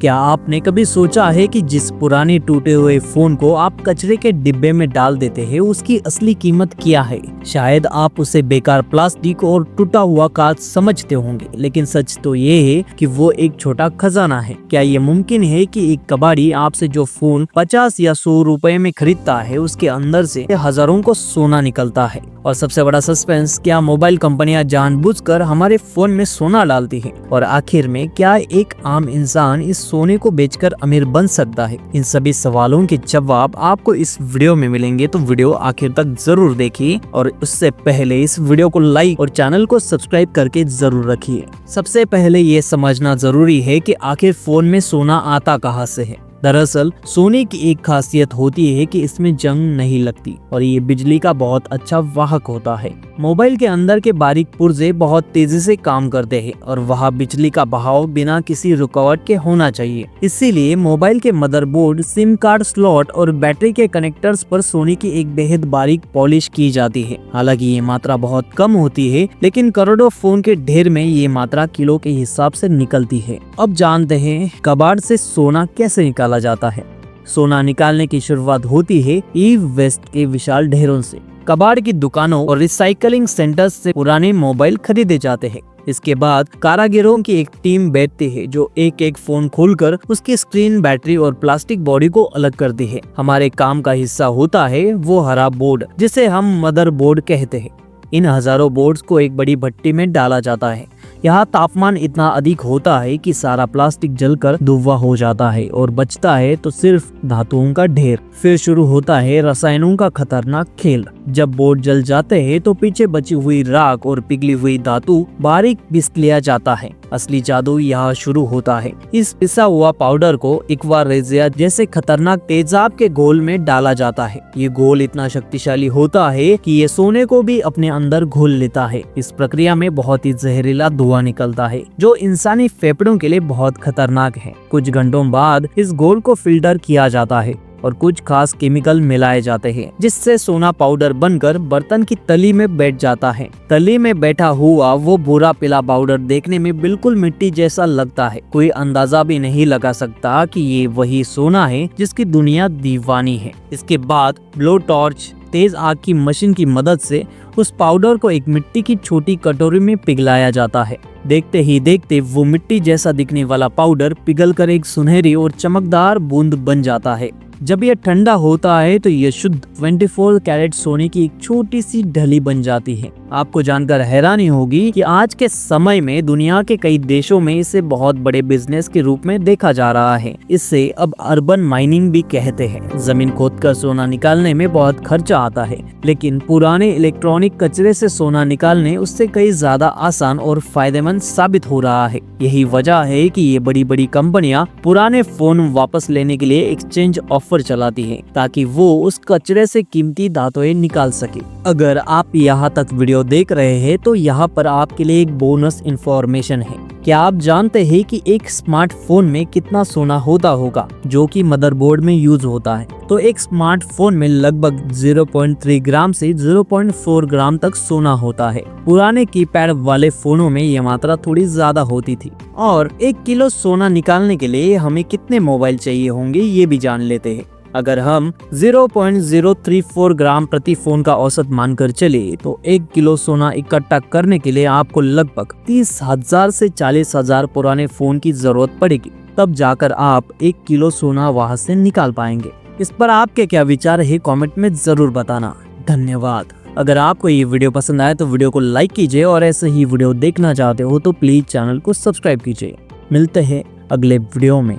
क्या आपने कभी सोचा है कि जिस पुराने टूटे हुए फोन को आप कचरे के डिब्बे में डाल देते हैं उसकी असली कीमत क्या है? शायद आप उसे बेकार प्लास्टिक और टूटा हुआ कांच समझते होंगे, लेकिन सच तो ये है कि वो एक छोटा खजाना है। क्या ये मुमकिन है कि एक कबाड़ी आपसे जो फोन 50 या 100 रुपए में खरीदता है उसके अंदर से हजारों को सोना निकलता है? और सबसे बड़ा सस्पेंस, क्या मोबाइल कंपनियां जानबूझकर हमारे फोन में सोना डालती हैं? और आखिर में क्या एक आम इंसान इस सोने को बेचकर अमीर बन सकता है? इन सभी सवालों के जवाब आपको इस वीडियो में मिलेंगे, तो वीडियो आखिर तक जरूर देखिए। और उससे पहले इस वीडियो को लाइक और चैनल को सब्सक्राइब करके जरूर रखिए। सबसे पहले ये समझना जरूरी है कि आखिर फोन में सोना आता कहाँ से है। दरअसल सोने की एक खासियत होती है कि इसमें जंग नहीं लगती और ये बिजली का बहुत अच्छा वाहक होता है। मोबाइल के अंदर के बारीक पुर्जे बहुत तेजी से काम करते हैं और वहाँ बिजली का बहाव बिना किसी रुकावट के होना चाहिए। इसीलिए मोबाइल के मदरबोर्ड, सिम कार्ड स्लॉट और बैटरी के कनेक्टर्स पर सोने की एक बेहद बारीक पॉलिश की जाती है। हालांकि ये मात्रा बहुत कम होती है, लेकिन करोड़ों फोन के ढेर में ये मात्रा किलो के हिसाब से निकलती है। अब जानते हैं कबाड़ से सोना कैसे निकाला जाता है। सोना निकालने की शुरुआत होती है ई वेस्ट के विशाल ढेरों से। कबाड़ की दुकानों और रिसाइकलिंग सेंटर्स से पुराने मोबाइल खरीदे जाते हैं। इसके बाद कारागिरों की एक टीम बैठती है जो एक एक फोन खोलकर उसकी स्क्रीन, बैटरी और प्लास्टिक बॉडी को अलग करती है। हमारे काम का हिस्सा होता है वो हरा बोर्ड, जिसे हम मदरबोर्ड कहते हैं। इन हजारों बोर्ड्स को एक बड़ी भट्टी में डाला जाता है। यहाँ तापमान इतना अधिक होता है कि सारा प्लास्टिक जलकर धुआं हो जाता है और बचता है तो सिर्फ धातुओं का ढेर। फिर शुरू होता है रसायनों का खतरनाक खेल। जब बोर्ड जल जाते हैं तो पीछे बची हुई राख और पिघली हुई धातु बारीक पीस लिया जाता है। असली जादू यहाँ शुरू होता है। इस पिसा हुआ पाउडर को एक्वा रेजिया जैसे खतरनाक तेजाब के घोल में डाला जाता है। ये घोल इतना शक्तिशाली होता है कि ये सोने को भी अपने अंदर घोल लेता है। इस प्रक्रिया में बहुत ही जहरीला धुआं निकलता है जो इंसानी फेफड़ों के लिए बहुत खतरनाक है। कुछ घंटों बाद इस घोल को फिल्टर किया जाता है और कुछ खास केमिकल मिलाए जाते हैं, जिससे सोना पाउडर बनकर बर्तन की तली में बैठ जाता है। तली में बैठा हुआ वो भूरा पीला पाउडर देखने में बिल्कुल मिट्टी जैसा लगता है। कोई अंदाजा भी नहीं लगा सकता कि ये वही सोना है जिसकी दुनिया दीवानी है। इसके बाद ब्लो टॉर्च, तेज आग की मशीन की मदद से उस पाउडर को एक मिट्टी की छोटी कटोरी में पिघलाया जाता है। देखते ही देखते वो मिट्टी जैसा दिखने वाला पाउडर पिघलकर एक सुनहरी और चमकदार बूंद बन जाता है। जब यह ठंडा होता है तो यह शुद्ध 24 कैरेट सोने की एक छोटी सी ढली बन जाती है। आपको जानकर हैरानी होगी कि आज के समय में दुनिया के कई देशों में इसे बहुत बड़े बिजनेस के रूप में देखा जा रहा है। इससे अब अर्बन माइनिंग भी कहते हैं। जमीन खोदकर सोना निकालने में बहुत खर्चा आता है, लेकिन पुराने इलेक्ट्रॉनिक कचरे से सोना निकालने उससे कई ज्यादा आसान और फायदेमंद साबित हो रहा है। यही वजह है कि ये बड़ी बड़ी कंपनियां पुराने फोन वापस लेने के लिए एक्सचेंज ऑफर चलाती है, ताकि वो उस कचरे से कीमती धातुएं निकाल सके। अगर आप यहाँ तक वीडियो देख रहे हैं तो यहाँ पर आपके लिए एक बोनस इंफॉर्मेशन है। क्या आप जानते हैं कि एक स्मार्टफोन में कितना सोना होता होगा जो कि मदरबोर्ड में यूज होता है? तो एक स्मार्टफोन में लगभग 0.3 ग्राम से 0.4 ग्राम तक सोना होता है। पुराने कीपैड वाले फोनों में यह मात्रा थोड़ी ज्यादा होती थी। और 1 किलो सोना निकालने के लिए हमें कितने मोबाइल चाहिए होंगे ये भी जान लेते हैं। अगर हम 0.034 ग्राम प्रति फोन का औसत मानकर चले तो 1 किलो सोना इकट्ठा करने के लिए आपको लगभग 30,000 से 40,000 पुराने फोन की जरूरत पड़ेगी। तब जाकर आप 1 किलो सोना वहां से निकाल पाएंगे। इस पर आपके क्या विचार है कमेंट में जरूर बताना। धन्यवाद। अगर आपको ये वीडियो पसंद आए तो वीडियो को लाइक कीजिए और ऐसे ही वीडियो देखना चाहते हो तो प्लीज चैनल को सब्सक्राइब कीजिए। मिलते हैं अगले वीडियो में।